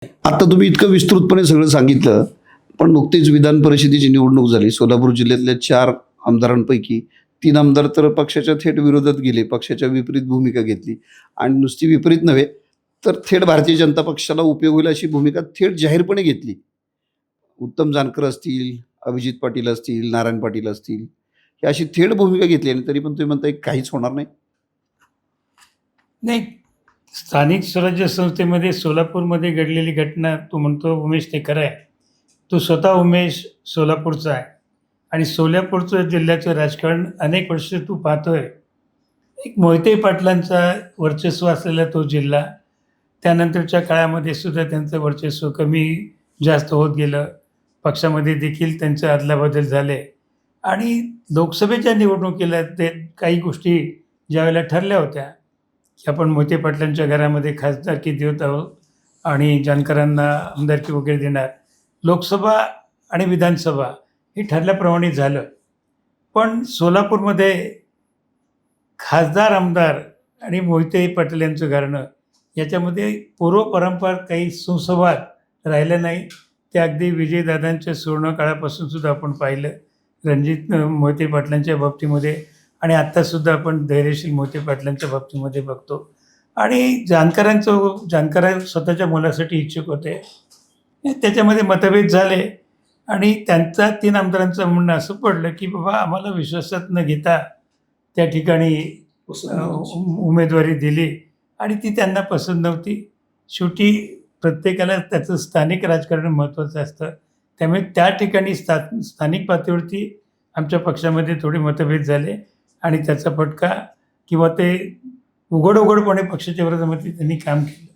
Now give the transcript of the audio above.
आता तुम्ही इतकं विस्तृतपणे सगळं सांगितलं, पण नुकतीच विधान परिषदेची निवडणूक झाली. सोलापूर जिल्ह्यातल्या 4 आमदारांपैकी 3 आमदार तर पक्षाच्या थेट विरोधात गेले, पक्षाच्या विपरीत भूमिका घेतली आणि नुसती विपरीत नव्हे, तर थेट भारतीय जनता पक्षाला उपयोग होईल अशी भूमिका थेट जाहीरपणे घेतली. उत्तम जानकर असतील, अभिजित पाटील असतील, नारायण पाटील असतील, ही अशी थेट भूमिका घेतली आणि तरी पण तुम्ही म्हणताय काहीच होणार नाही? नाही, स्थानिक स्वराज्य संस्थेमध्ये सोलापूरमध्ये घडलेली घटना तू म्हणतो उमेश, ते खरं आहे. तो स्वतः उमेश सोलापूरचा आहे आणि सोलापूरचं जिल्ह्याचं राजकारण अनेक वर्ष तू पाहतोय. एक मोहिते पाटलांचा वर्चस्व असलेला तो जिल्हा, त्यानंतरच्या काळामध्ये सुद्धा त्यांचं वर्चस्व कमी जास्त होत गेलं. पक्षामध्ये देखील त्यांचे अदलाबदल झाले आणि लोकसभेच्या निवडणुकीला ते काही गोष्टी ज्यावेळेला ठरल्या होत्या की आपण मोहिते पाटलांच्या घरामध्ये खासदारकी देत आहोत आणि जानकरांना आमदारकी वगैरे देणार. लोकसभा आणि विधानसभा हे ठरल्याप्रमाणे झालं. पण सोलापूरमध्ये खासदार, आमदार आणि मोहिते पाटील यांचं घराणं याच्यामध्ये पूर्वपरंपरा काही सुसंवाद राहिला नाही. ते अगदी विजयदादांच्या सुवर्णकाळापासून सुद्धा आपण पाहिलं. रणजित मोहिते पाटलांच्या बाबतीमध्ये आणि आत्तासुद्धा आपण धैर्यशील मोहिते पाटलांच्या बाबतीमध्ये बघतो. आणि जानकर स्वतःच्या मुलासाठी इच्छुक होते. त्याच्यामध्ये मतभेद झाले आणि त्यांचा 3 आमदारांचं म्हणणं असं पडलं की बाबा आम्हाला विश्वासात न घेता त्या ठिकाणी उमेदवारी दिली आणि ती त्यांना पसंत नव्हती. शेवटी प्रत्येकाला त्याचं स्थानिक राजकारण महत्त्वाचं असतं. त्यामुळे त्या ठिकाणी स्थानिक पातळीवरती आमच्या पक्षामध्ये थोडे मतभेद झाले आणि त्याचा फटका किंवा ते उघडपणे पक्षाच्या विरोधामध्ये त्यांनी काम केलं.